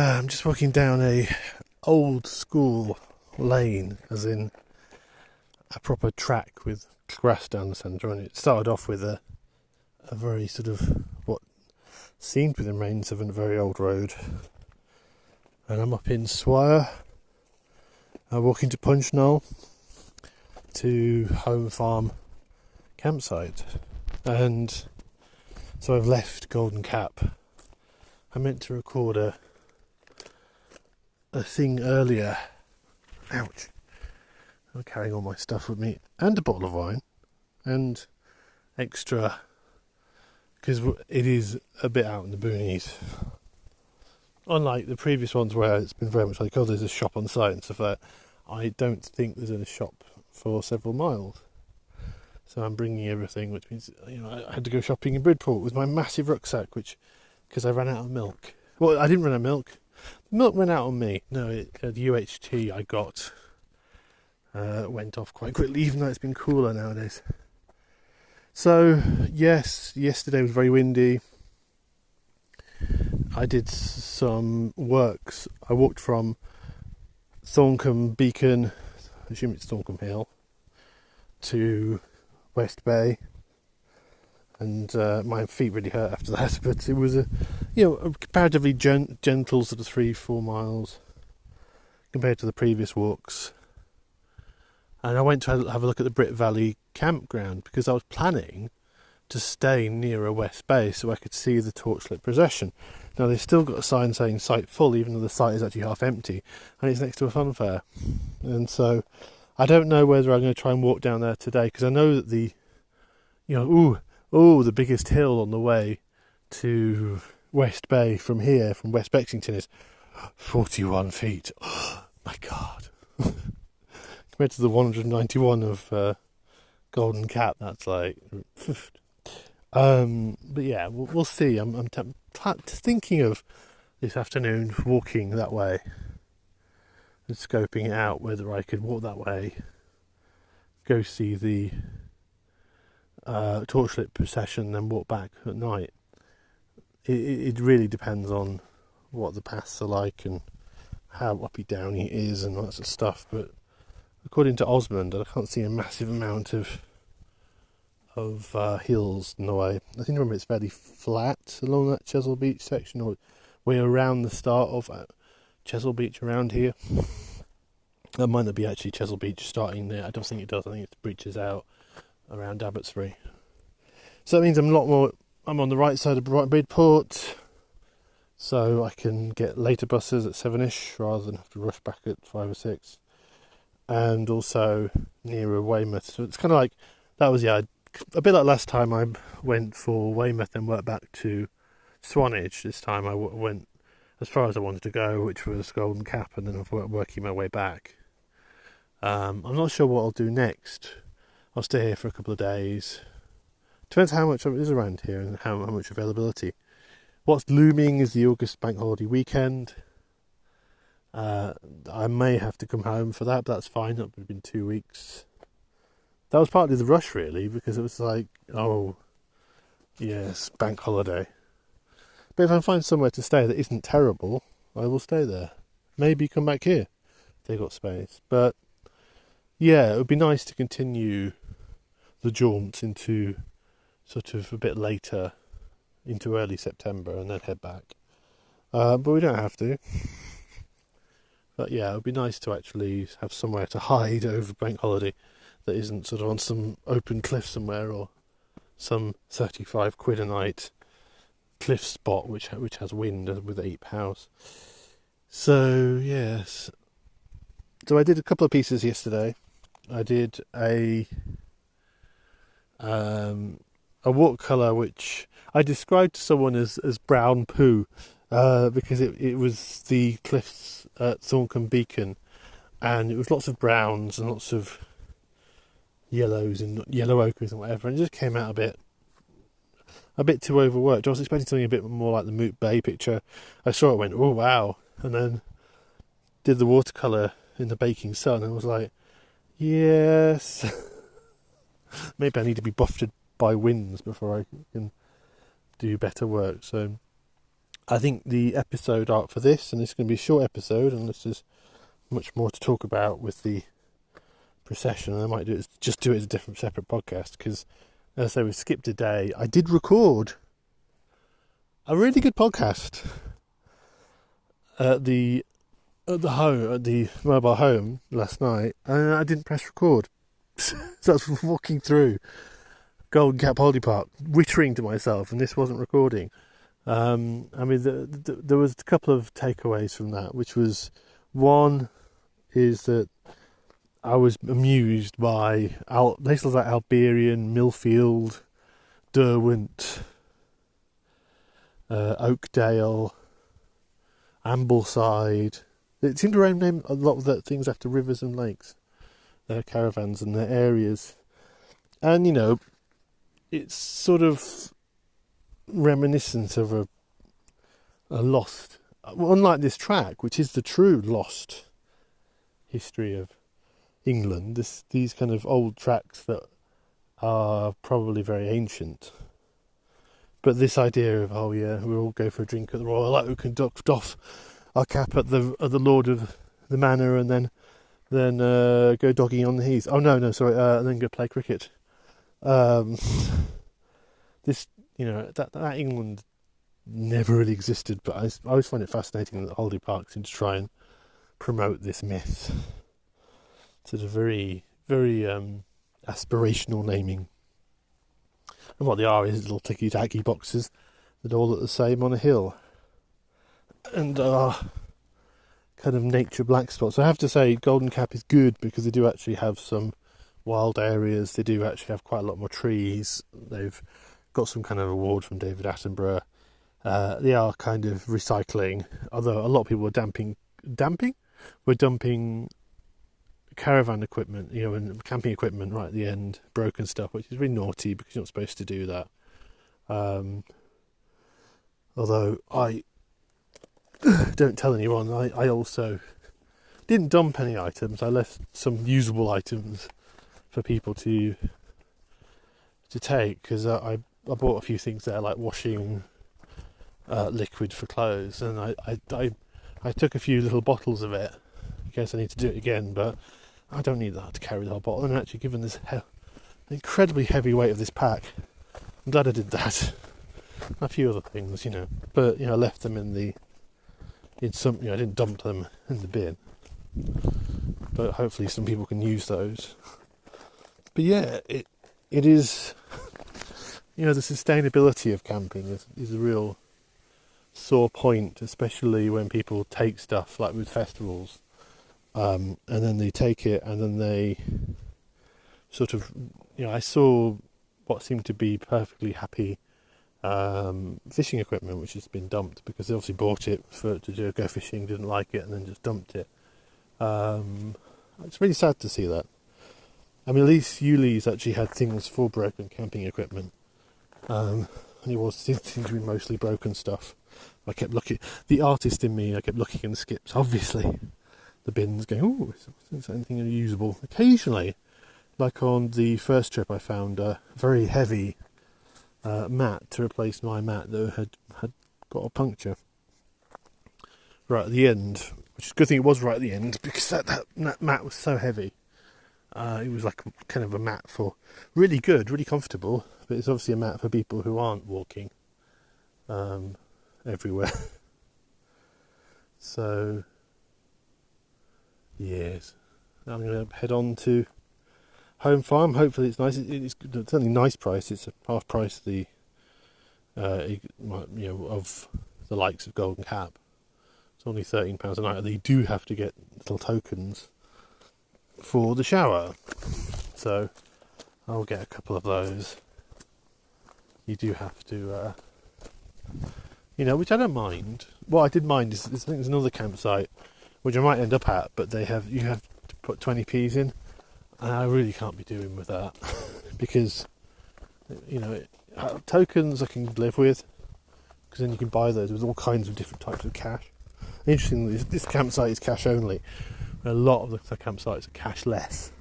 I'm just walking down a old school lane, as in a proper track with grass down the centre, and it started off with a very sort of what seemed to be the remains of a very old road. And I'm up in Swire, walking to Punch Knoll, to Home Farm campsite. And so I've left Golden Cap. I meant to record a thing earlier. Ouch. I'm carrying all my stuff with me, and a bottle of wine, and extra, because it is a bit out in the boonies. Unlike the previous ones where it's been very much like, oh, there's a shop on site and stuff like that, I don't think there's a shop for several miles. So I'm bringing everything, which means, I had to go shopping in Bridport with my massive rucksack, because I ran out of milk. Well, I didn't run out of milk. The milk ran out on me. No, the UHT I got went off quite quickly, even though it's been cooler nowadays. So, yes, yesterday was very windy. I did some works. I walked from Thorncombe Beaxon, I assume it's Thorncombe Hill, to West Bay, and my feet really hurt after that, but it was a comparatively gentle sort of 3-4 miles compared to the previous walks. And I went to have a look at the Brit Valley campground because I was planning to stay nearer West Bay so I could see the torchlit procession. Now they've still got a sign saying site full, even though the site is actually half empty, and it's next to a fun fair. And so I don't know whether I'm going to try and walk down there today, because I know that the biggest hill on the way to West Bay from here, from West Bexington, is 41 feet. Oh my God. Compared to the 191 of Golden Cap, that's like... but yeah, we'll see. I'm thinking of this afternoon walking that way and scoping it out, whether I could walk that way, go see the torchlit procession, then walk back at night. It really depends on what the paths are like and how Uppy Downy is and all that sort of stuff. But according to Osmond, I can't see a massive amount of hills in the way. I think remember it's fairly flat along that Chesil Beach section, or way around the start of Chesil Beach around here. That might not be actually Chesil Beach starting there. I don't think it does. I think it breaches out around Abbotsbury. So that means I'm on the right side of Bridport, so I can get later buses at 7ish rather than have to rush back at 5 or 6. And also nearer Weymouth. So it's kind of like, that was, a bit like last time I went for Weymouth and worked back to Swanage. This time I went as far as I wanted to go, which was Golden Cap, and then I'm working my way back. I'm not sure what I'll do next. I'll stay here for a couple of days. Depends how much is around here and how much availability. What's looming is the August bank holiday weekend. I may have to come home for that, but that's fine. That would have been 2 weeks. That was partly the rush, really, because it was like, oh, yes, bank holiday. But if I find somewhere to stay that isn't terrible, I will stay there. Maybe come back here if they've got space. But, yeah, it would be nice to continue the jaunt into sort of a bit later, into early September, and then head back. But we don't have to. But yeah, it would be nice to actually have somewhere to hide over bank holiday that isn't sort of on some open cliff somewhere, or some 35 quid a night cliff spot which has wind with 8 house. So yes. So I did a couple of pieces yesterday. I did a watercolour which I described to someone as brown poo, because it was the cliffs at Thorncombe Beaxon, and it was lots of browns and lots of yellows and yellow ochres and whatever, and it just came out a bit too overworked. I was expecting something a bit more like the Moot Bay picture. I saw it, went, oh wow, and then did the watercolour in the baking sun, and I was like, yes, maybe I need to be buffeted by winds before I can do better work. So I think the episode art for this, and this is going to be a short episode, and this is much more to talk about with the procession, and I might do it as a different separate podcast, because as I say, we skipped a day. I did record a really good podcast at the mobile home last night, and I didn't press record. So I was walking through Golden Cap Holiday Park, whittering to myself, and this wasn't recording. I mean, there was a couple of takeaways from that, which was, one is that I was amused by places like Alberian, Millfield, Derwent, Oakdale, Ambleside. It seemed to name a lot of the things after rivers and lakes, their caravans and their areas. And, you know, it's sort of reminiscent of a lost, unlike this track, which is the true lost history of England. These kind of old tracks that are probably very ancient. But this idea of, oh yeah, we'll all go for a drink at the Royal Oak and doff our cap at the Lord of the Manor, and then go dogging on the heath. Oh no, sorry, and then go play cricket. This, you know, that England never really existed, but I always find it fascinating that holiday parks seem to try and promote this myth. Sort of very, very aspirational naming. And what they are is little ticky-tacky boxes that all look the same on a hill. And are kind of nature black spots. I have to say, Golden Cap is good because they do actually have some wild areas. They do actually have quite a lot more trees. They've got some kind of award from David Attenborough. They are kind of recycling, although a lot of people are dumping caravan equipment, you know, and camping equipment right at the end, broken stuff, which is really naughty because you're not supposed to do that. Although I don't tell anyone, I also didn't dump any items. I left some usable items for people to take, because I bought a few things there, like washing liquid for clothes, and I took a few little bottles of it in case I need to do it again, but I don't need that to carry the whole bottle. And actually, given this incredibly heavy weight of this pack, I'm glad I did that. A few other things, you know, but, you know, I left them in some, you know, I didn't dump them in the bin, but hopefully some people can use those. But yeah, it is, you know, the sustainability of camping is a real sore point, especially when people take stuff like with festivals, and then they take it and then they sort of, you know, I saw what seemed to be perfectly happy fishing equipment which has been dumped because they obviously bought it to go fishing, didn't like it, and then just dumped it. It's really sad to see that. I mean, at least Yuli's actually had things for broken camping equipment, and it seemed to be mostly broken stuff. I kept looking, the artist in me, I kept looking in the skips, obviously the bins, going, oh, is anything usable? Occasionally, like on the first trip, I found a very heavy mat to replace my mat that had got a puncture right at the end, which is a good thing it was right at the end, because that mat was so heavy. It was like kind of a mat for really good, really comfortable, but it's obviously a mat for people who aren't walking everywhere. So yes, I'm going to head on to Home Farm. Hopefully it's nice. It's certainly nice price. It's a half price the of the likes of Golden Cap. It's only £13 a night. They do have to get little tokens for the shower, so I'll get a couple of those. You do have to, which I don't mind. What I did mind is I think there's another campsite which I might end up at, but you have to put 20p's in, and I really can't be doing with that because tokens I can live with, because then you can buy those with all kinds of different types of cash. Interestingly, this campsite is cash only. A lot of the campsites are cashless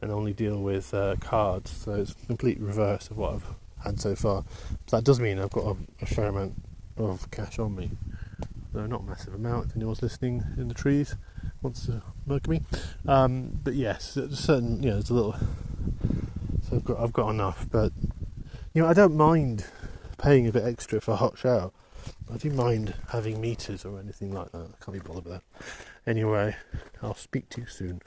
and only deal with cards, so it's the complete reverse of what I've had so far. So that does mean I've got a fair amount of cash on me. Though not a massive amount, if anyone's listening in the trees wants to mug me. But yes, certain, there's a little. So I've got enough, but I don't mind paying a bit extra for a hot shower. I do mind having meters or anything like that. I can't be bothered with that. Anyway, I'll speak to you soon.